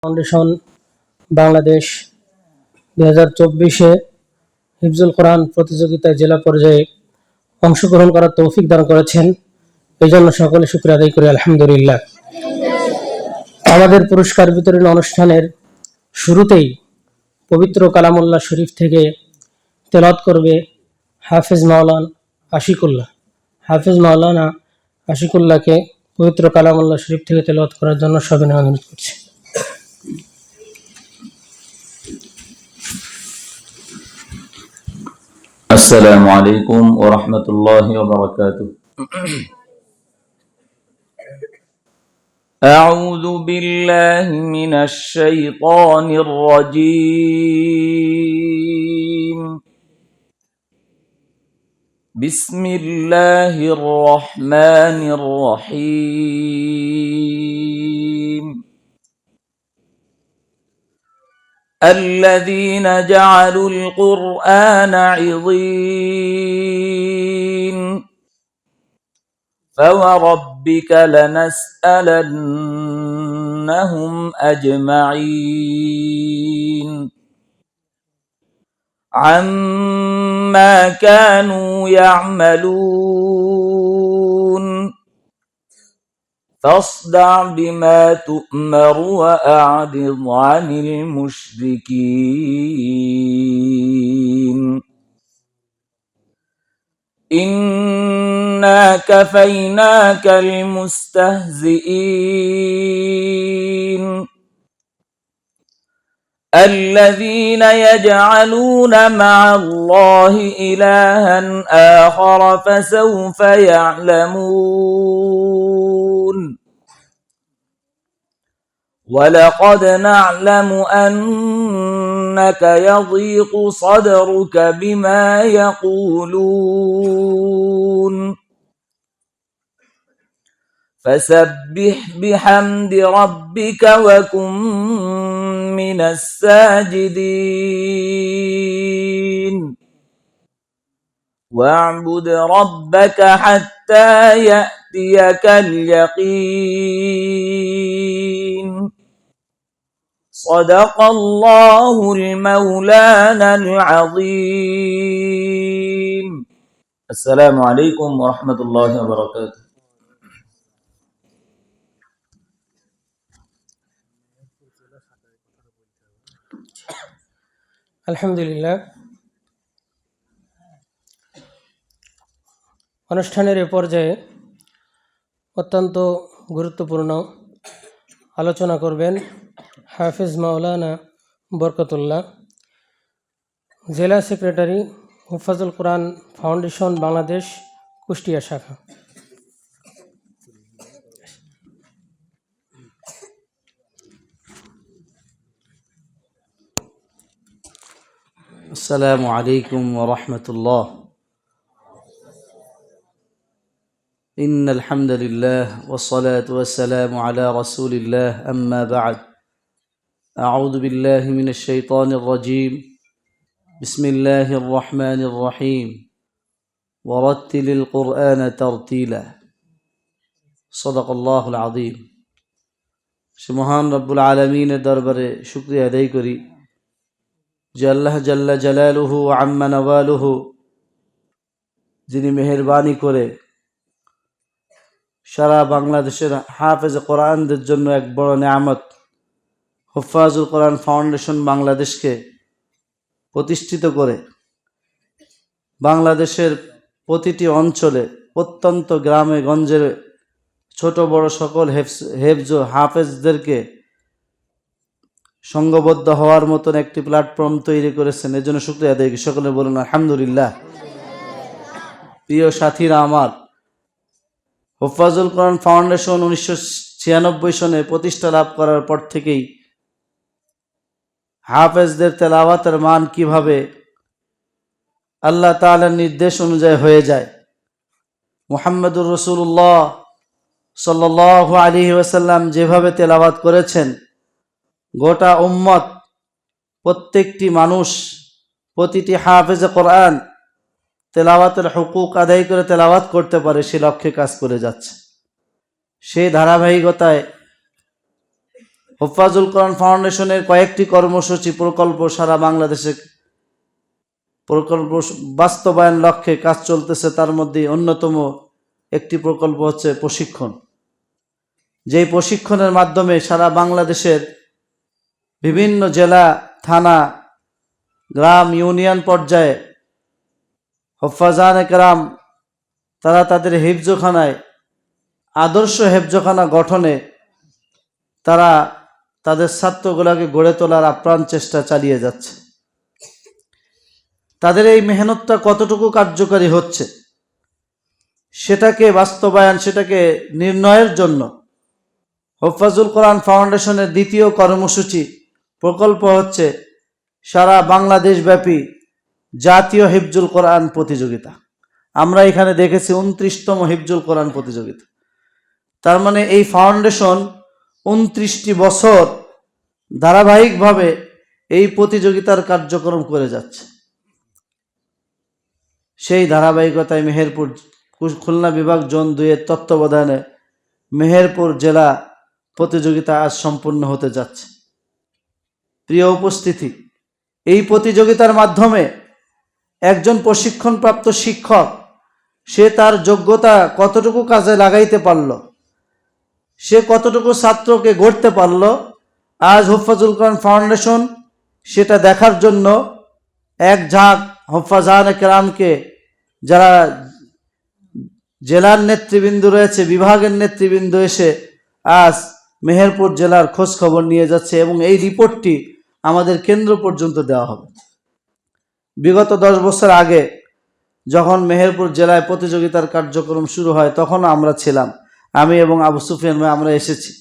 Foundation Bangladesh 2024-এ হিফজুল কোরআন প্রতিযোগিতায় জেলা পর্যায়ে অংশগ্রহণ করার তৌফিক দান করেছেন। এই জন্য সকলে শুকরিয়া আদায় করি, আলহামদুলিল্লাহ। আমাদের পুরস্কার বিতরণ অনুষ্ঠানের শুরুতেই পবিত্র কালামুল্লাহ শরীফ থেকে তেলাওয়াত করবে হাফেজ মাওলানা আশিকুল্লাহকে পবিত্র কালামুল্লাহ শরীফ থেকে তেলাওয়াত করার জন্য সবিনয় অনুরোধ করছি। السلام عليكم ورحمة الله وبركاته. أعوذ بالله من الشيطان الرجيم. بسم الله الرحمن الرحيم. الذين جعلوا القرآن عضين فوربك لنسألنهم أجمعين عما كانوا يعملون فاصدع بما تؤمر وأعرض عن المشركين إنا كفيناك المستهزئين الذين يجعلون مع الله إلها آخر فسوف يعلمون ولقد نعلم أنك يضيق صدرك بما يقولون فسبح بحمد ربك وكن من الساجدين واعبد ربك حتى يأتيك اليقين صدق الله المولانا العظيم. السلام عليكم ورحمة الله وبركاته. আলহামদুলিল্লাহ। অনুষ্ঠানের এ পর্যায়ে অত্যন্ত গুরুত্বপূর্ণ আলোচনা করবেন হাফেজ মাওলানা বরকতুল্লাহ, জেলা সেক্রেটারি হুফাজুল কোরআন ফাউন্ডেশন বাংলাদেশ, কুষ্টিয়া শাখা। السلام عليكم ورحمة الله. إن الحمد لله والصلاة والسلام على رسول الله أما بعد. أعوذ بالله من الشيطان الرجيم. بسم الله الرحمن الرحيم. ورتل القرآن ترتيلا. صدق الله العظيم. মহান রব্বুল আলামিনের দরবারে শুকরিয়া আদায় করি যে আল্লাহ জাল্লা জালালুহু আম্মা নওয়ালুহু যিনি মেহেরবানি করে সারা বাংলাদেশের হাফেজ কোরআনদের জন্য এক বড় নেয়ামত হুফাজুল কোরআন ফাউন্ডেশন বাংলাদেশকে প্রতিষ্ঠিত করে বাংলাদেশের প্রতিটি অঞ্চলে প্রত্যন্ত গ্রামে গঞ্জের ছোট বড় সকল হেফজ হাফেজদেরকে সংঘবদ্ধ হওয়ার মতন একটি প্ল্যাটফর্ম তৈরি করেছেন। এর জন্য শুকরিয়া আদায় করি। সকলে বলুন আলহামদুলিল্লাহ। প্রিয় সাথীরা আমার, হুফাজুল কোরআন ফাউন্ডেশন 1996 সনে প্রতিষ্ঠা লাভ করার পর থেকেই হাফেজদের তেলাওয়াতের মান কিভাবে আল্লাহ তাআলার নির্দেশ অনুযায়ী হয়ে যায়, মুহাম্মদুর রাসূলুল্লাহ সাল্লাল্লাহু আলাইহি ওয়াসাল্লাম যেভাবে তেলাওয়াত করেছেন, গোটা উম্মত প্রত্যেকটি মানুষ প্রতিটি হাফেজ কোরআন তেলাওয়াতের হুকুক আদায় করে তেলাওয়াত করতে পারে, সে লক্ষ্যে কাজ করে যাচ্ছে। সেই ধারাবাহিকতায় হুফাজুল কোরআন ফাউন্ডেশনের কয়েকটি কর্মসূচি প্রকল্প সারা বাংলাদেশে প্রকল্প বাস্তবায়ন লক্ষ্যে কাজ চলতেছে। তার মধ্যে অন্যতম একটি প্রকল্প হচ্ছে প্রশিক্ষণ, যেই প্রশিক্ষণের মাধ্যমে সারা বাংলাদেশের বিভিন্ন জেলা, থানা, গ্রাম, ইউনিয়ন পর্যায়ে হুফাজানে কেরাম তারা তাদের হিফজখানায় আদর্শ হেফজখানা গঠনে তারা তাদের ছাত্রগুলোকে গড়ে তোলার আপ্রাণ চেষ্টা চালিয়ে যাচ্ছে। তাদের এই মেহনতটা কতটুকু কার্যকারী হচ্ছে সেটাকে বাস্তবায়ন, সেটাকে নির্ণয়ের জন্য হুফাজুল কোরআন ফাউন্ডেশনের দ্বিতীয় কর্মসূচি প্রকল্প হচ্ছে সারা বাংলাদেশব্যাপী জাতীয় হিফজুল কোরআন প্রতিযোগিতা। আমরা এখানে দেখেছি 29তম হিফজুল কোরআন প্রতিযোগিতা। তার মানে এই ফাউন্ডেশন 29টি বছর ধারাবাহিকভাবে এই প্রতিযোগিতার কার্যক্রম করে যাচ্ছে। সেই ধারাবাহিকতায় মেহেরপুর খুলনা বিভাগ জোন 2-এর তত্ত্বাবধানে মেহেরপুর জেলা প্রতিযোগিতা আজ সম্পূর্ণ হতে যাচ্ছে। প্রিয় উপস্থিতি, এই প্রতিযোগিতার মাধ্যমে একজন প্রশিক্ষণপ্রাপ্ত শিক্ষক সে তার যোগ্যতা কতটুকু কাজে লাগাইতে পারল, সে কতটুকু ছাত্রকে গড়তে পারল, আজ হুফাজুল কোরআন ফাউন্ডেশন সেটা দেখার জন্য এক ঝাঁক হুফাজানে কেরামকে, যারা জেলার নেতৃবৃন্দ রয়েছে, বিভাগের নেতৃবৃন্দ এসে আজ মেহেরপুর জেলার খোঁজ খবর নিয়ে যাচ্ছে এবং এই রিপোর্টটি আমাদের কেন্দ্র পর্যন্ত দেওয়া হবে। বিগত 10 বছর আগে যখন মেহেরপুর জেলায় প্রতিযোগিতার কার্যক্রম শুরু হয় তখন আমরা ছিলাম, আমি এবং আবু সুফিয়ান ভাই আমরা এসেছি।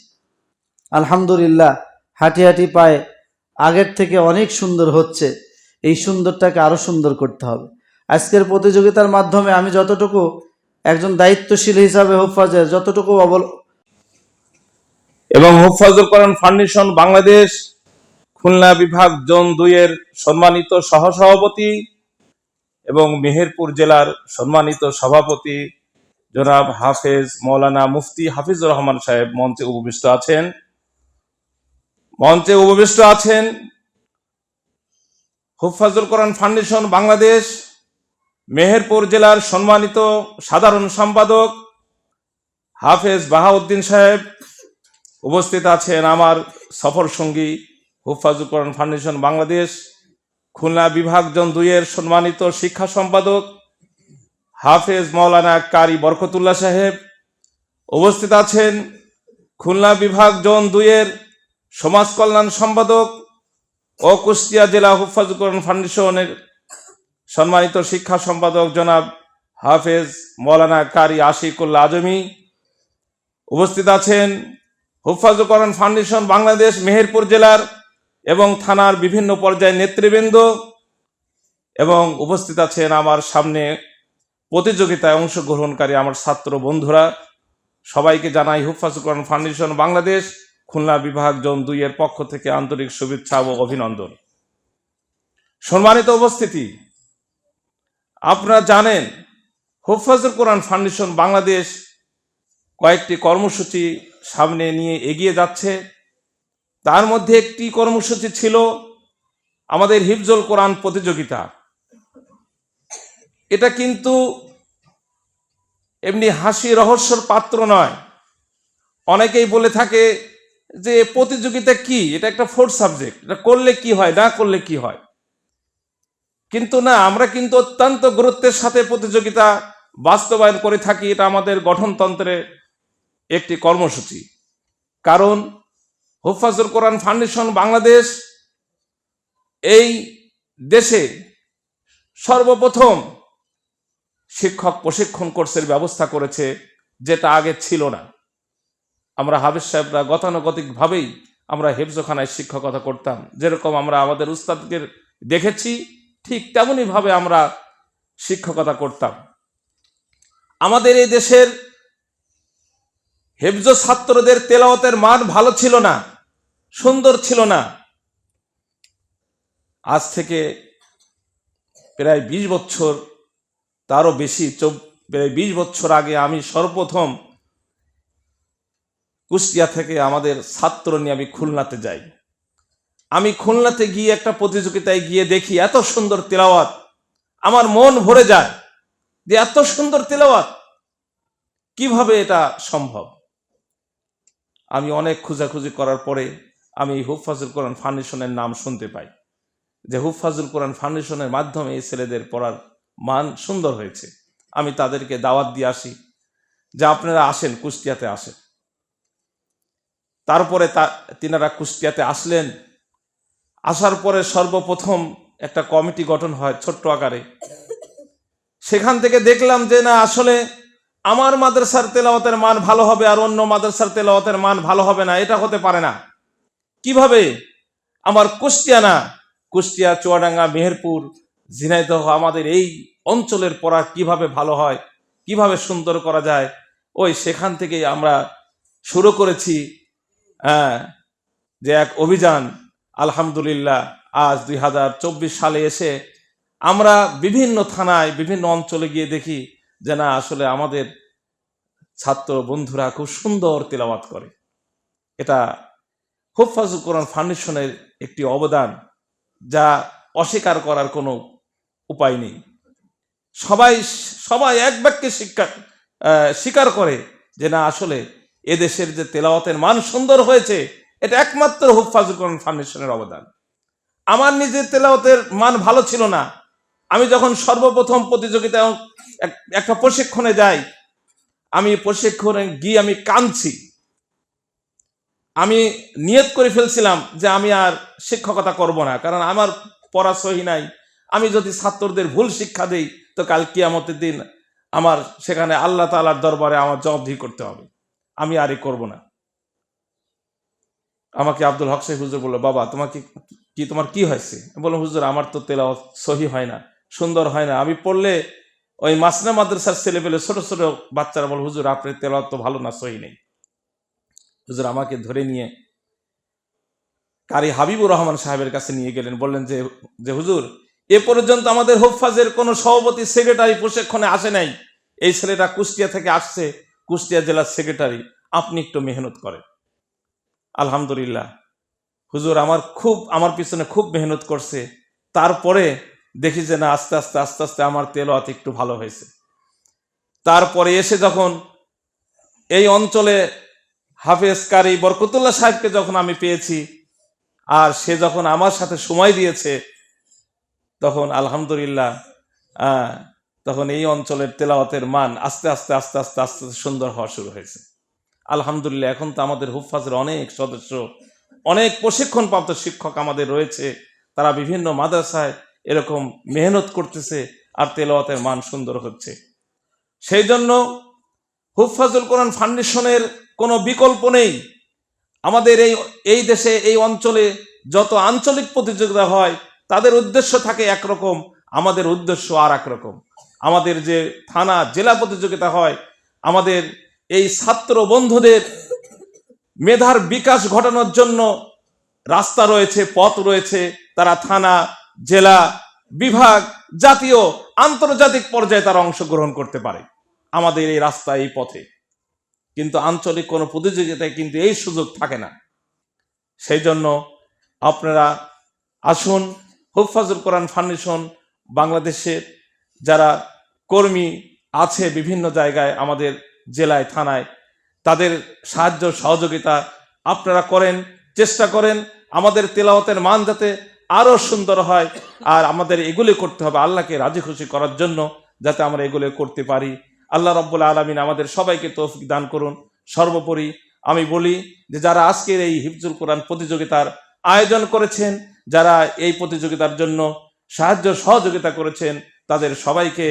আলহামদুলিল্লাহ, হাঁটি হাঁটি পায়ে আগের থেকে অনেক সুন্দর হচ্ছে। এই সুন্দরটাকে আরও সুন্দর করতে হবে। আজকের প্রতিযোগিতার মাধ্যমে আমি যতটুকু একজন দায়িত্বশীল হিসাবে হুফাজের যতটুকু এবং হুফাজুল কোরআন ফাউন্ডেশন বাংলাদেশ খুলনা বিভাগ জোন 2-এর সম্মানিত সহসভাপতি এবং মেহেরপুর জেলার সম্মানিত সভাপতি জনাব হাফেজ মৌলানা মুফতি হাফিজুর রহমান সাহেব মঞ্চে উপবিষ্ট আছেন। হুফাজুল কোরআন ফাউন্ডেশন বাংলাদেশ মেহেরপুর জেলার সম্মানিত সাধারণ সম্পাদক হাফেজ বাহাউদ্দিন সাহেব উপস্থিত আছেন। আমার সফর সঙ্গী হুফাজুল কোরআন ফাউন্ডেশন বাংলাদেশ খুলনা বিভাগ জোন 2-এর সম্মানিত শিক্ষা সম্পাদক হাফেজ মৌলানা কারি বরকতুল্লাহ সাহেব উপস্থিত আছেন। খুলনা বিভাগ জোন 2-এর সমাজ কল্যাণ সম্পাদক ও কুষ্টিয়া জেলা হুফাজুল কোরআন ফাউন্ডেশনের সম্মানিত শিক্ষা সম্পাদক জনাব হাফেজ মৌলানা কারি আশিকুল্লাহ আজমি উপস্থিত আছেন। হুফাজুল কোরআন ফাউন্ডেশন বাংলাদেশ মেহেরপুর জেলার এবং থানার বিভিন্ন পর্যায়ের নেতৃবৃন্দ এবং উপস্থিত আছেন আমার সামনে প্রতিযোগিতায় অংশগ্রহণকারী আমার ছাত্র বন্ধুরা। সবাইকে জানাই হুফাজুল কোরআন ফাউন্ডেশন বাংলাদেশ খুলনা বিভাগ জোন 2-এর পক্ষ থেকে আন্তরিক শুভেচ্ছা ও অভিনন্দন। সম্মানিত উপস্থিতি, আপনারা জানেন হুফাজুল কোরআন ফাউন্ডেশন বাংলাদেশ কয়েকটি কর্মসূচি সামনে নিয়ে এগিয়ে যাচ্ছে। তার মধ্যে একটি কর্মসূচি ছিল আমাদের হিফজুল কোরআন প্রতিযোগিতা। এটা কিন্তু এমনি হাসি রহস্যর পাত্র নয়। অনেকেই বলে থাকে যে প্রতিযোগিতা কি, এটা একটা ফোর্থ সাবজেক্ট, এটা করলে কি হয়, না করলে কি হয়। কিন্তু না, আমরা কিন্তু অত্যন্ত গুরুত্বের সাথে প্রতিযোগিতা বাস্তবায়ন করে থাকি। এটা আমাদের গঠনতন্ত্রের একটি কর্মসূচি। কারণ হুফাজুল কোরআন ফাউন্ডেশন বাংলাদেশ এই দেশে সর্বপ্রথম শিক্ষক প্রশিক্ষণ কোর্সের ব্যবস্থা করেছে, যেটা আগে ছিল না। আমরা হাফেজ সাহেবরা গতানুগতিকভাবেই আমরা হেফজখানায় শিক্ষকতা করতাম। যেরকম আমরা আমাদের উস্তাদকে দেখেছি ঠিক তেমনই ভাবে আমরা শিক্ষকতা করতাম। আমাদের এই দেশের হেফজ ছাত্রদের তেলাওয়াতের মান ভালো ছিল না, সুন্দর ছিল না। আজ থেকে প্রায় 20 বছর, তারও বেশি, প্রায় 20 বছর আগে আমি সর্বপ্রথম কুষ্টিয়া থেকে আমাদের ছাত্র নিয়ে আমি খুলনাতে যাই। আমি খুলনাতে গিয়ে একটা প্রতিযোগিতায় গিয়ে দেখি এত সুন্দর তেলাওয়াত, আমার মন ভরে যায় যে এত সুন্দর তেলাওয়াত কিভাবে এটা সম্ভব। আমি অনেক খোঁজাখুঁজি করার পরে আমি হুফাজুল কোরআন ফাউন্ডেশনের নাম শুনতে পাই, যে হুফাজুল কোরআন ফাউন্ডেশনের মাধ্যমে এই ছেলেদের পড়ার মান সুন্দর হয়েছে। আমি তাদেরকে দাওয়াত দিয়ে আসি যে আপনারা আসেন, কুষ্টিয়াতে আসেন। তারপরে তিনারা কুষ্টিয়াতে আসলেন। আসার পরে সর্বপ্রথম একটা কমিটি গঠন হয় ছোট্ট আকারে। সেখান থেকে দেখলাম যে না, আসলে আমার মাদ্রাসার তেলাওয়াতের মান ভালো হবে আর অন্য মাদ্রাসার তেলাওয়াতের মান ভালো হবে না, এটা হতে পারে না। কিভাবে আমার কুষ্টিয়া না, কুষ্টিয়া, চুয়াডাঙ্গা, মেহেরপুর, ঝিনাইদহ, আমাদের এই অঞ্চলের পড়া কিভাবে ভালো হয়, কিভাবে সুন্দর করা যায়, ওই সেখান থেকেই আমরা শুরু করেছি যে এক অভিযান। আলহামদুলিল্লাহ আজ 2024 সালে এসে আমরা বিভিন্ন থানায়, বিভিন্ন অঞ্চলে গিয়ে দেখি যে না, আসলে আমাদের ছাত্র বন্ধুরা খুব সুন্দর তেলাওয়াত করে। এটা হুফাজুল কোরআন ফাউন্ডেশনের একটি অবদান, যা অস্বীকার করার কোনো উপায় নেই। সবাই এক বাক্যে স্বীকার করে যে না, আসলে এদেশের যে তেলাওয়াতের মান সুন্দর হয়েছে, এটা একমাত্র হুফাজুল কোরআন ফাউন্ডেশনের অবদান। আমার নিজের তেলাওয়াতের মান ভালো ছিল না। আমি যখন সর্বপ্রথম প্রতিযোগিতায় একটা প্রশিক্ষণে যাই, আমি প্রশিক্ষণে গিয়ে আমি কাঁদছি। আমি নিয়ত করে ফেলছিলাম যে আমি আর শিক্ষকতা করব না, কারণ আমার পড়া সহি নাই। আমি যদি ছাত্রদের ভুল শিক্ষা দেই তো কাল কিয়ামতের দিন আমার সেখানে আল্লাহ তাআলার দরবারে আমার জবাবদিহি করতে হবে। আমি আর করব না। আমাকে আব্দুল হক সাহেব হুজুর বললো, বাবা তোমার কি হয়েছে? বললাম, হুজুর আমার তো তেলাওয়াত সহি হয় না, সুন্দর হয় না। আমি পড়লে ওই মাসনা মাদ্রাসার ছেলে পেলে ছোট ছোট বাচ্চারা বল, হুজুর আপনার তেলাওয়াত তো ভালো না, সহি নেই। হুজুর আমাকে ধরে নিয়ে কারি হাবিবুর রহমান সাহেবের কাছে নিয়ে গেলেন। বললেন যে হুজুর, এ পর্যন্ত আমাদের হুফাজের কোনো সভাপতি, সেক্রেটারি প্রশিক্ষণে আসে নাই। এই ছেলেটা কুষ্টিয়া থেকে আসছে, কুষ্টিয়া জেলার সেক্রেটারি, আপনি একটু মেহনত করেন। আলহামদুলিল্লাহ হুজুর আমার পিছনে খুব মেহনত করছে। তারপরে দেখি যে না, আস্তে আস্তে আমার তেলাওয়াত একটু ভালো হয়েছে। তারপরে এসে যখন এই অঞ্চলে হাফেজ কারি বরকতুল্লাহ সাহেবকে যখন আমি পেয়েছি, আর সে যখন আমার সাথে সময় দিয়েছে, তখন আলহামদুলিল্লাহ তখন এই অঞ্চলের তেলাওয়াতের মান আস্তে আস্তে সুন্দর হওয়া শুরু হয়েছে। আলহামদুলিল্লাহ এখন তো আমাদের হুফাজের অনেক সদস্য, অনেক প্রশিক্ষণপ্রাপ্ত শিক্ষক আমাদের রয়েছে। তারা বিভিন্ন মাদ্রাসায় এরকম মেহনত করতেছে আর তেলাওয়াতের মান সুন্দর হচ্ছে। সেই জন্য হুফাজুল কোরআন ফাউন্ডেশনের কোনো বিকল্প নেই। আমাদের এই দেশে, এই অঞ্চলে যত আঞ্চলিক প্রতিযোগিতা হয়, তাদের উদ্দেশ্য থাকে একরকম, আমাদের উদ্দেশ্য আর একরকম। আমাদের যে থানা জেলা প্রতিযোগিতা হয়, আমাদের এই ছাত্র বন্ধুদের মেধার বিকাশ ঘটানোর জন্য রাস্তা রয়েছে, পথ রয়েছে। তারা থানা, জেলা, বিভাগ, জাতীয়, আন্তর্জাতিক পর্যায়ে তারা অংশগ্রহণ করতে পারে আমাদের এই রাস্তা, এই পথে। কিন্তু আঞ্চলিক কোনো প্রতিযোগিতায় কিন্তু এই সুযোগ থাকে না। সেই জন্য আপনারা আসুন, হুফাজুল কোরআন ফাউন্ডেশন বাংলাদেশের যারা কর্মী আছে বিভিন্ন জায়গায়, আমাদের জেলায়, থানায়, তাদের সাহায্য সহযোগিতা আপনারা করেন, চেষ্টা করেন আমাদের তেলাওয়াতের মান যাতে আরো সুন্দর হয়। আর আমাদের এগুলি করতে হবে আল্লাহকে রাজি খুশি করার জন্য, যাতে আমরা এগুলো করতে পারি। আল্লাহ রাব্বুল আলামিন আমাদের সবাইকে তৌফিক দান করুন। সর্বোপরি আমি বলি যে যারা আজকের এই হিফজুল কোরআন প্রতিযোগিতার আয়োজন করেছেন, যারা এই প্রতিযোগিতার জন্য সাহায্য সহযোগিতা করেছেন, তাদের সবাইকে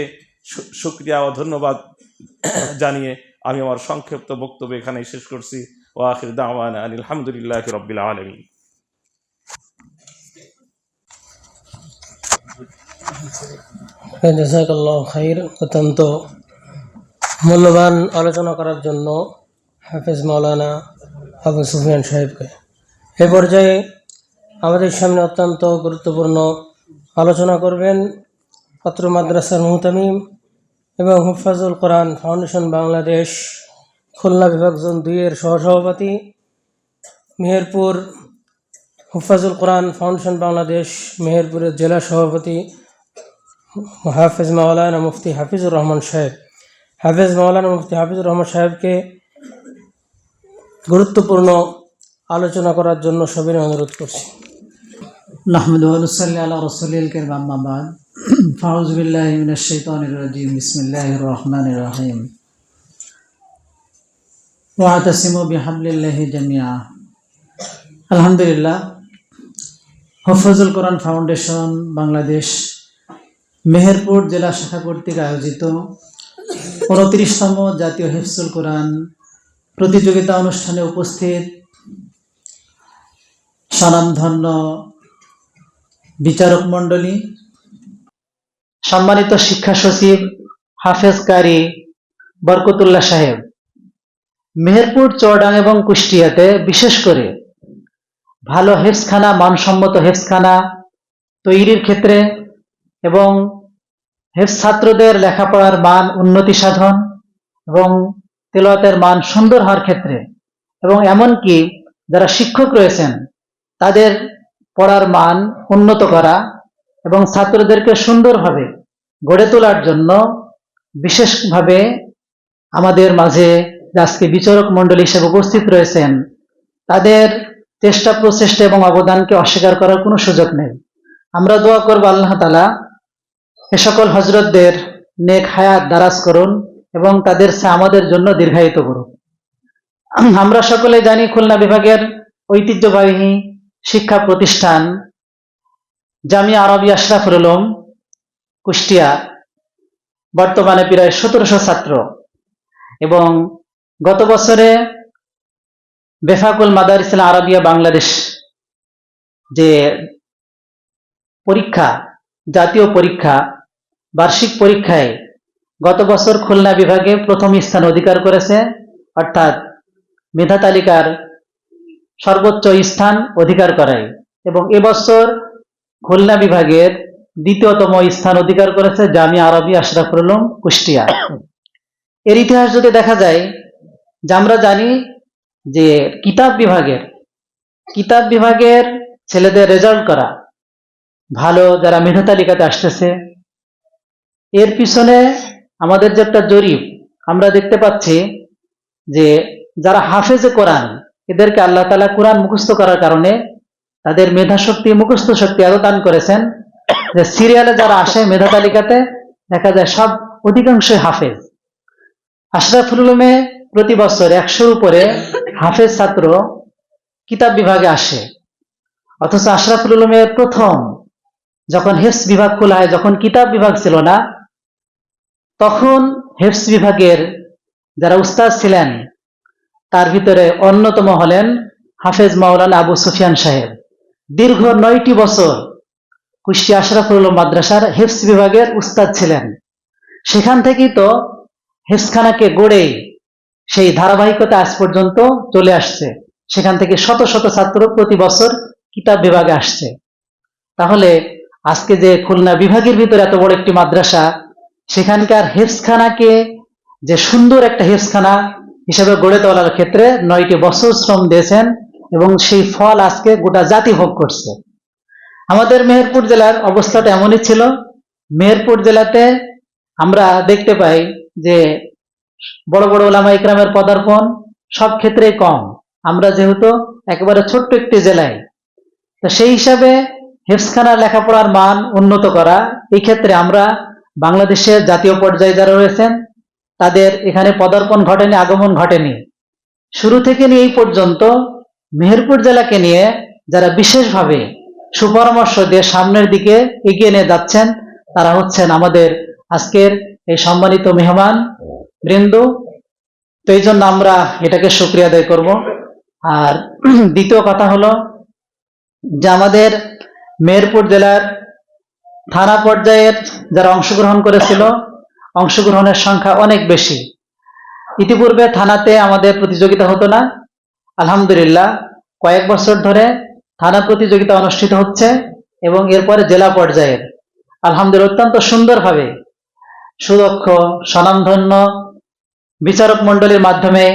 শুকরিয়া ও ধন্যবাদ জানিয়ে আমি আমার সংক্ষিপ্ত বক্তব্য এখানেই শেষ করছি। ওয়া আখির দাওয়ানা আনিল হামদুলিল্লাহি রাব্বিল আলামিন। জাযাকাল্লাহু খাইর। অত্যন্ত মূল্যবান আলোচনা করার জন্য হাফেজ মাওলানা আবু সুফিয়ান সাহেবকে। এ পর্যায়ে আমাদের সামনে অত্যন্ত গুরুত্বপূর্ণ আলোচনা করবেন ছাত্র মাদ্রাসার মুহতামিম এবং হুফাজুল কোরআন ফাউন্ডেশন বাংলাদেশ খুলনা বিভাগ জোন 2 এর সহসভাপতি, মেহেরপুর হুফাজুল কোরআন ফাউন্ডেশন বাংলাদেশ মেহেরপুরের জেলা সভাপতি হাফেজ মাওলানা মুফতি হাফিজুর রহমান সাহেব। হাফেজ মাওলানা মুফতি হাফিজুর রহমান সাহেবকে গুরুত্বপূর্ণ আলোচনা করার জন্য সবিনয় অনুরোধ করছি। নাহমাদুহু ওয়া নুসাল্লি আলা রাসূলিল কারীম, আম্মা বাদ। ফাউযু বিল্লাহি মিনাশ শাইতানির রাজীম। বিসমিল্লাহির রহমানির রহিম। ওয়াতাসিমু বিহাবলিল্লাহি জামিআ। আলহামদুলিল্লাহ, হুফাজুল কোরআন ফাউন্ডেশন বাংলাদেশ মেহেরপুর জেলা শাখা কর্তৃক আয়োজিত 29তম জাতীয় হিফজুল কোরআন প্রতিযোগিতা অনুষ্ঠানে উপস্থিত স্বনামধন্য বিচারক মণ্ডলী, সম্মানিত শিক্ষা সচিব হাফেজ কারি বরকতুল্লাহ সাহেব, মেহেরপুর, চুয়াডাঙ্গা এবং কুষ্টিয়াতে বিশেষ করে ভালো হেফজখানা, মানসম্মত হেফজখানা তৈরির ক্ষেত্রে এবং হেফজ ছাত্রদের লেখাপড়ার মান উন্নতি সাধন এবং তেলাওয়াতের মান সুন্দর হওয়ার ক্ষেত্রে এবং এমনকি যারা শিক্ষক রয়েছেন তাদের পড়ার মান উন্নত করা এবং ছাত্রদেরকে সুন্দরভাবে গড়ে তোলার জন্য বিশেষভাবে আমাদের মাঝে আজকে বিচারক মণ্ডলী হিসেবে উপস্থিত রয়েছেন, তাদের চেষ্টা প্রচেষ্টা এবং অবদানকে অস্বীকার করার কোনো সুযোগ নেই। আমরা দোয়া করব আল্লাহ তাআলা এ সকল হযরতদের নেক হায়াত দারাজ করুন এবং তাদের আমাদের জন্য দীর্ঘায়িত করুন। আমরা সকলে জানি খুলনা বিভাগের ঐতিহ্যবাহী শিক্ষা প্রতিষ্ঠান জামিয়া আরবিয়া আশরাফুল উলুম কুষ্টিয়া বর্তমানে প্রায় 1700 ছাত্র এবং গত বছরে বেফাকুল মাদারিসুল আরবিয়া বাংলাদেশ যে পরীক্ষা, জাতীয় পরীক্ষা, বার্ষিক পরীক্ষায় গত বছর খুলনা বিভাগে প্রথম স্থান অধিকার করেছে, অর্থাৎ মেধা তালিকার সর্বোচ্চ স্থান অধিকার করায় এবং এবছর খুলনা বিভাগের দ্বিতীয়তম স্থান অধিকার করেছে জামিয়া আরবিয়া আশরাফুল উলুম কুষ্টিয়া। এর ইতিহাস যদি দেখা যায় যে আমরা জানি যে কিতাব বিভাগের ছেলেদের রেজাল্ট করা ভালো, যারা মেধা তালিকাতে আসতেছে, এর পিছনে আমাদের যে একটা জরিপ আমরা দেখতে পাচ্ছি যে যারা হাফেজে কোরআন, এদেরকে আল্লাহ তাআলা কোরআন মুখস্থ করার কারণে তাদের মেধা শক্তি, মুখস্থ শক্তি এত দান করেছেন যে সিরিয়ালে যারা আসে মেধা তালিকাতে দেখা যায় সব অধিকাংশই হাফেজ। আশরাফুল উলুমে প্রতি বছর 100-র উপরে হাফেজ ছাত্র কিতাব বিভাগে আসে, অথচ আশরাফুল উলুমের প্রথম যখন হেফজ বিভাগ খোলা হয়, যখন কিতাব বিভাগ ছিল না, তখন হেফজ বিভাগের যারা উস্তাদ ছিলেন তার ভিতরে অন্যতম হলেন হাফেজ মাওলানা আবু সুফিয়ান সাহেব। দীর্ঘ 9টি বছর কুষ্টিয়া আশরাফুল উলুম মাদ্রাসার হেফজ বিভাগের উস্তাদ ছিলেন। সেখান থেকেই তো হেফজখানাকে গড়ে সেই ধারাবাহিকতা আজ পর্যন্ত চলে আসছে। সেখান থেকে শত শত ছাত্র প্রতি বছর কিতাব বিভাগে আসছে। তাহলে আজকে যে খুলনা বিভাগের ভিতরে এত বড় একটি মাদ্রাসা, সেখানকার হেফজখানাকে যে সুন্দর একটা হেফজখানা হিসেবে গড়ে তোলার ক্ষেত্রে 9টি বছর শ্রম দিয়েছেন এবং সেই ফল আজকে গোটা জাতি ভোগ করছে। আমাদের মেহেরপুর জেলার অবস্থাটা এমনই ছিল। মেহেরপুর জেলাতে আমরা দেখতে পাই যে বড় বড় ওলামা ইকরামের পদার্পণ সব ক্ষেত্রেই কম। আমরা যেহেতু একেবারে ছোট্ট একটি জেলায়, তো সেই হিসাবে হেফজখানার লেখাপড়ার মান উন্নত করা, এই ক্ষেত্রে আমরা বাংলাদেশের জাতীয় পর্যায়ে যারা রয়েছেন তাদের এখানে পদার্পণ ঘটেনি, আগমন ঘটেনি। শুরু থেকে নিয়ে এই পর্যন্ত মেহেরপুর জেলাকে নিয়ে যারা বিশেষভাবে সুপরামর্শ দিয়ে সামনের দিকে এগিয়ে নিয়ে যাচ্ছেন তারা হচ্ছেন আমাদের আজকের এই সম্মানিত মেহমান বৃন্দ। তো এই জন্য আমরা এটাকে শুকরিয়া আদায় করব। আর দ্বিতীয় কথা হলো যে আমাদের মেহেরপুর জেলার থানা পর্যায়ের যারা অংশগ্রহণ করেছিল, অংশগ্রহণের সংখ্যা অনেক বেশি। ইতিপূর্বে থানাতে আমাদের প্রতিযোগিতা হতো না, আলহামদুলিল্লাহ কয়েক বছর ধরে থানা প্রতিযোগিতা অনুষ্ঠিত হচ্ছে এবং এরপরে জেলা পর্যায়ের আলহামদুলিল্লাহ অত্যন্ত সুন্দরভাবে সুদক্ষ স্বনামধন্য বিচারক মণ্ডলীর মাধ্যমে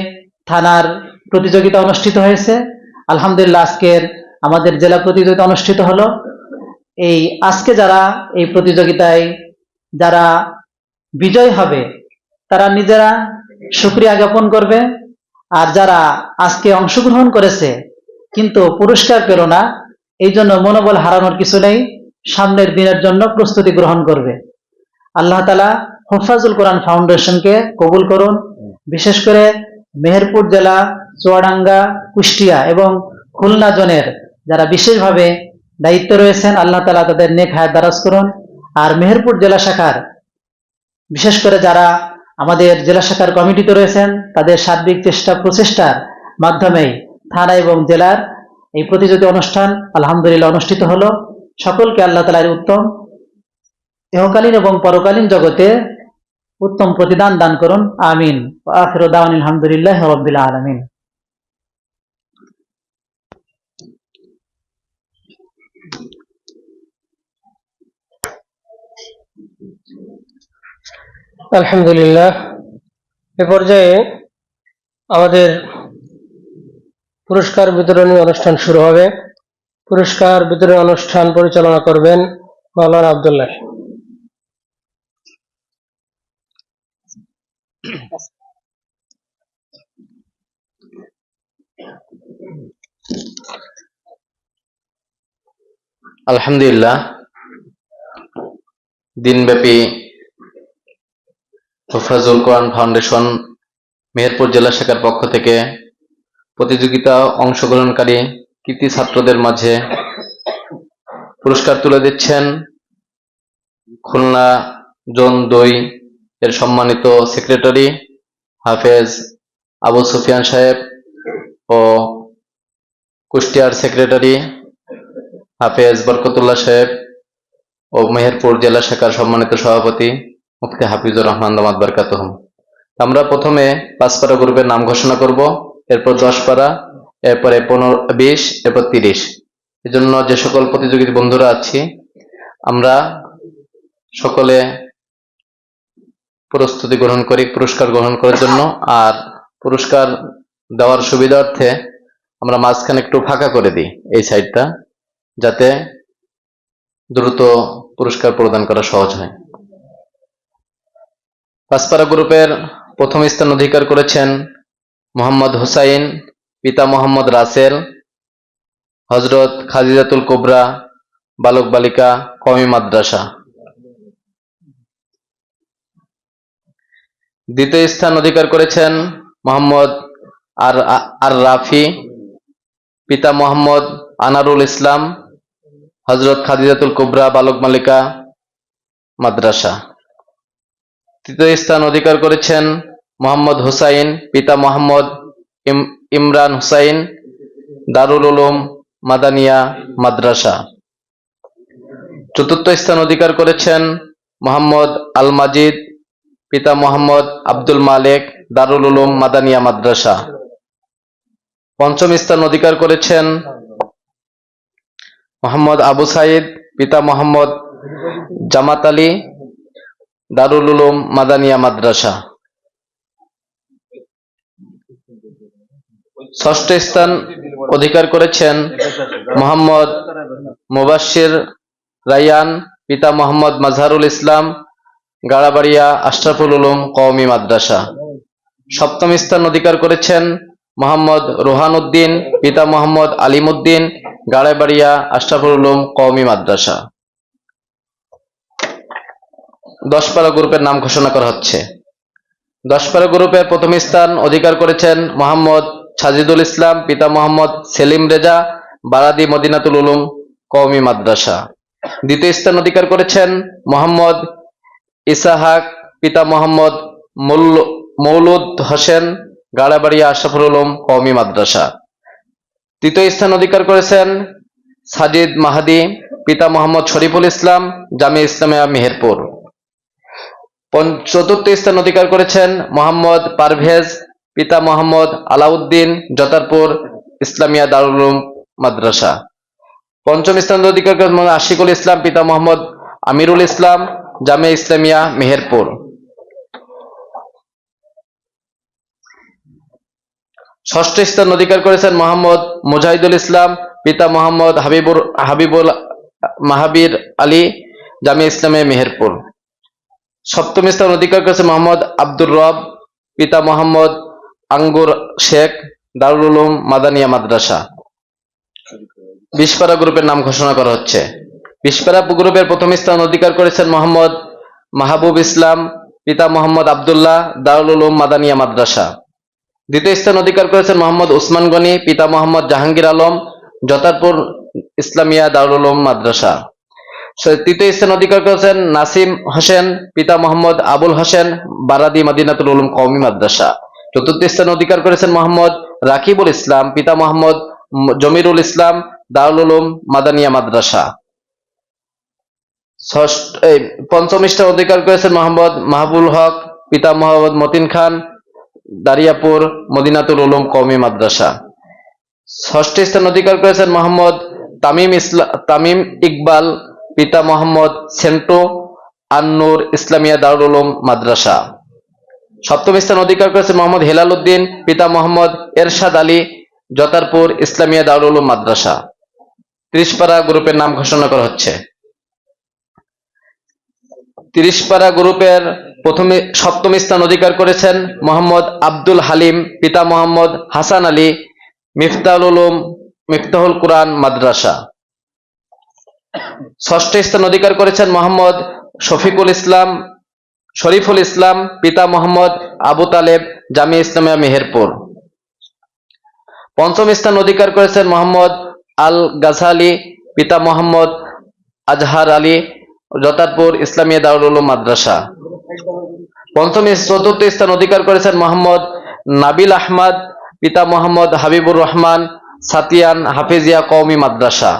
থানার প্রতিযোগিতা অনুষ্ঠিত হয়েছে। আলহামদুলিল্লাহ আজকের আমাদের জেলা প্রতিযোগিতা অনুষ্ঠিত হলো। এই আজকে যারা এই প্রতিযোগিতায় যারা বিজয় হবে তারা নিজেরা শুকরিয়া জ্ঞাপন করবে, আর যারা আজকে অংশগ্রহণ করেছে কিন্তু পুরস্কার পেল না, এই জন্য মনোবল হারানোর কিছু নেই, সামনের দিনের জন্য প্রস্তুতি গ্রহণ করবে। আল্লাহ তাআলা হুফাজুল কোরআন ফাউন্ডেশনকে কবুল করুন। বিশেষ করে মেহেরপুর জেলা, চুয়াডাঙ্গা, কুষ্টিয়া এবং খুলনা জোনের যারা বিশেষভাবে দায়িত্ব রয়েছেন, আল্লাহ তাআলা তাদের নেক হায়াত দারাজ করুন। আর মেহেরপুর জেলা শাখার বিশেষ করে যারা আমাদের জেলা শাখার কমিটিতে রয়েছেন, তাদের সার্বিক প্রচেষ্টার মাধ্যমে থানা এবং জেলার এই প্রতিযোগিতা অনুষ্ঠান আলহামদুলিল্লাহ অনুষ্ঠিত হলো। সকলকে আল্লাহ তাআলার উত্তম ইহকালীন এবং পরকালীন জগতে উত্তম প্রতিদান দান করুন, আমিন। ওয়া আখিরু দাওয়ানা আলহামদুলিল্লাহি রাব্বিল আলামিন। আলহামদুলিল্লাহ। এ পর্যায়ে আমাদের পুরস্কার বিতরণী অনুষ্ঠান শুরু হবে। পুরস্কার বিতরণী অনুষ্ঠান পরিচালনা করবেন মাওলানা আব্দুল্লাহ। আলহামদুলিল্লাহ, দিনব্যাপী হুফাজুল কোরআন ফাউন্ডেশন মেহেরপুর জেলা শাখার পক্ষ থেকে প্রতিযোগিতা অংশগ্রহণকারী কৃতি ছাত্রদের মাঝে পুরস্কার তুলে দিচ্ছেন খুলনা জোন 2 এর সম্মানিত সেক্রেটারি হাফেজ আবু সুফিয়ান সাহেব ও কুষ্টিয়ার সেক্রেটারি হাফেজ বরকতুল্লাহ সাহেব ও মেহেরপুর জেলা শাখার সম্মানিত সভাপতি মুফতি হাফিজুর রহমান দামাত বারকাতুহুম। আমরা প্রথমে 5 পারা গ্রুপের নাম ঘোষণা করব, এরপর 10 পারা, এরপরে 15, 20, এরপর 30। এজন্য যে সকল প্রতিযোগী বন্ধুরা আছি আমরা সকলে প্রস্তুতি গ্রহণ করি পুরস্কার গ্রহণ করার জন্য। আর পুরস্কার দেওয়ার সুবিধার্থে আমরা মাঝখানে একটু ফাঁকা করে দিই এই সাইডটা, যাতে দ্রুত পুরস্কার প্রদান করা সহজ হয়। 5 পারা গ্রুপের প্রথম স্থান অধিকার করেছেন মোহাম্মদ হুসাইন, পিতা মোহাম্মদ রাসেল, হযরত খাদিজাতুল কুবরা বালক বালিকা কওমি মাদ্রাসা। দ্বিতীয় স্থান অধিকার করেছেন মোহাম্মদ আর রাফি, পিতা মোহাম্মদ আনারুল ইসলাম, হযরত খাদিজাতুল কুবরা বালক বালিকা মাদ্রাসা। তৃতীয় স্থান অধিকার করেছেন মোহাম্মদ হুসাইন, পিতা মোহাম্মদ ইমরান হুসাইন, দারুল উলুম মাদানিয়া মাদ্রাসা। চতুর্থ স্থান অধিকার করেছেন মোহাম্মদ আল মাজিদ, পিতা মোহাম্মদ আব্দুল মালেক, দারুল উলুম মাদানিয়া মাদ্রাসা। পঞ্চম স্থান অধিকার করেছেন মোহাম্মদ আবু সাইদ, পিতা মোহাম্মদ জামাত আলী, দারুল উলুম মাদানিয়া মাদ্রাসা। ষষ্ঠ স্থান অধিকার করেছেন মোহাম্মদ মুবাশশির রায়ান, পিতা মোহাম্মদ মাজহারুল ইসলাম, গাড়াবাড়িয়া আশরাফুল উলুম কওমি মাদ্রাসা। সপ্তম স্থান অধিকার করেছেন মোহাম্মদ রোহান উদ্দিন, পিতা মোহাম্মদ আলিমউদ্দিন, গাড়াবাড়িয়া আশরাফুল উলুম কওমি মাদ্রাসা। 10 পারা গ্রুপের নাম ঘোষণা করা হচ্ছে। 10 পারা গ্রুপের প্রথম স্থান অধিকার করেছেন মোহাম্মদ সাজিদুল ইসলাম, পিতা মোহাম্মদ সেলিম রেজা, বারাদি মদিনাতুল উলুম কওমি মাদ্রাসা। দ্বিতীয় স্থান অধিকার করেছেন মোহাম্মদ ইসাহাক, পিতা মোহাম্মদ মৌলুদ হোসেন, গাড়াবাড়িয়া আশরাফুল উলুম কওমি মাদ্রাসা। তৃতীয় স্থান অধিকার করেছেন সাজিদ মাহাদি, পিতা মোহাম্মদ শরীফুল ইসলাম, জামিয়া ইসলামিয়া মেহেরপুর। চতুর্থ স্থান অধিকার করেছেন মোহাম্মদ পারভেজ, পিতা মোহাম্মদ আলাউদ্দিন, জতারপুর ইসলামিয়া দারুল উলুম মাদ্রাসা। পঞ্চম স্থান অধিকার করেছেন আশিকুল ইসলাম, পিতা মোহাম্মদ আমিরুল ইসলাম, জামিয়া ইসলামিয়া মেহেরপুর। ষষ্ঠ স্থান অধিকার করেছেন মোহাম্মদ মুজাহিদুল ইসলাম, পিতা মোহাম্মদ হাবিবুল মাহাবীর আলী, জামিয়া ইসলামিয়া মেহেরপুর। সপ্তম স্থান অধিকার করেছেন মোহাম্মদ আব্দুর রব, পিতা মোহাম্মদ আঙ্গুর শেখ, দারুল উলুম মাদানিয়া মাদ্রাসা। 20 পারা গ্রুপের নাম ঘোষণা করা হচ্ছে। 20 পারা গ্রুপের প্রথম স্থান অধিকার করেছেন মোহাম্মদ মাহবুব ইসলাম, পিতা মোহাম্মদ আব্দুল্লাহ, দারুল উলুম মাদানিয়া মাদ্রাসা। দ্বিতীয় স্থান অধিকার করেছেন মোহাম্মদ উসমান গনি, পিতা মোহাম্মদ জাহাঙ্গীর আলম, জতারপুর ইসলামিয়া দারুল উলুম মাদ্রাসা। তৃতীয় স্থান অধিকার করেছেন নাসিম হোসেন, পিতা মোহাম্মদ আবুল হোসেন, বারাদি মদিনাতুল উলুম কওমি মাদ্রাসা। চতুর্থ স্থান অধিকার করেছেন মোহাম্মদ রাকিবুল ইসলাম, পিতা মোহাম্মদ জমিরুল ইসলাম, দারুল উলুম মাদানিয়া মাদ্রাসা। পঞ্চম স্থান অধিকার করেছেন মোহাম্মদ মাহবুল হক, পিতা মোহাম্মদ মতিন খান, দারিয়াপুর মদিনাতুল উলুম কওমি মাদ্রাসা। ষষ্ঠ স্থান অধিকার করেছেন মোহাম্মদ তামিম ইকবাল, পিতা মোহাম্মদ সেন্টু, আন-নূর ইসলামিয়া দারুল উলুম মাদ্রাসা। সপ্তম স্থান অধিকার করেছেন মোহাম্মদ হেলাল উদ্দিন, পিতা মোহাম্মদ এরশাদ আলী, জতারপুর ইসলামিয়া দারুল উলুম মাদ্রাসা। 30 পারা গ্রুপের নাম ঘোষণা করা হচ্ছে। 30 পারা গ্রুপের সপ্তম স্থান অধিকার করেছেন মোহাম্মদ আব্দুল হালিম, পিতা মোহাম্মদ হাসান আলী, মিফতাহুল কুরআন মাদ্রাসা। ষষ্ঠ স্থান অধিকার করেছেন মোহাম্মদ শরীফুল ইসলাম, পিতা মোহাম্মদ আবু তালেব, জামিয়া ইসলামিয়া মেহেরপুর। পঞ্চম স্থান অধিকার করেছেন মোহাম্মদ আল গাছালি, পিতা মোহাম্মদ আজহার আলী, জতারপুর ইসলামিয়া দারুল উলুম মাদ্রাসা। চতুর্থ স্থান অধিকার করেছেন মোহাম্মদ নাবিল আহমদ, পিতা মোহাম্মদ হাবিবুর রহমান, সাতিয়ান হাফিজিয়া কওমি মাদ্রাসা।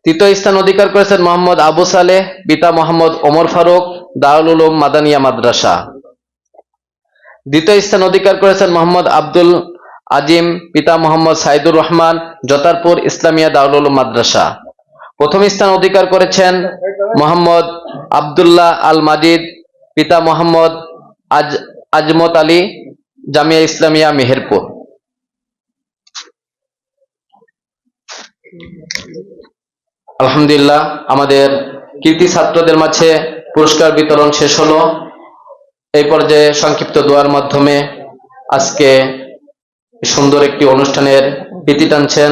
তৃতীয় স্থান অধিকার করেছেন মোহাম্মদ আবু সালেহ, পিতা মোহাম্মদ ওমর ফারুক, দারুল উলুম মাদানিয়া মাদ্রাসা। দ্বিতীয় স্থান অধিকার করেছেন মোহাম্মদ আব্দুল আজিম, পিতা মোহাম্মদ সাইদুর রহমান, জতারপুর ইসলামিয়া দারুল উলুম মাদ্রাসা। প্রথম স্থান অধিকার করেছেন মোহাম্মদ আব্দুল্লাহ আল মাজিদ, পিতা মোহাম্মদ আজমত আলী, জামিয়া ইসলামিয়া মেহেরপুর। আলহামদুলিল্লাহ, আমাদের কৃতি ছাত্রদের মাঝে পুরস্কার বিতরণ শেষ হলো। এই পর্যায়ে সংক্ষিপ্ত দোয়ার মাধ্যমে আজকে সুন্দর একটি অনুষ্ঠানের ইতি টানছেন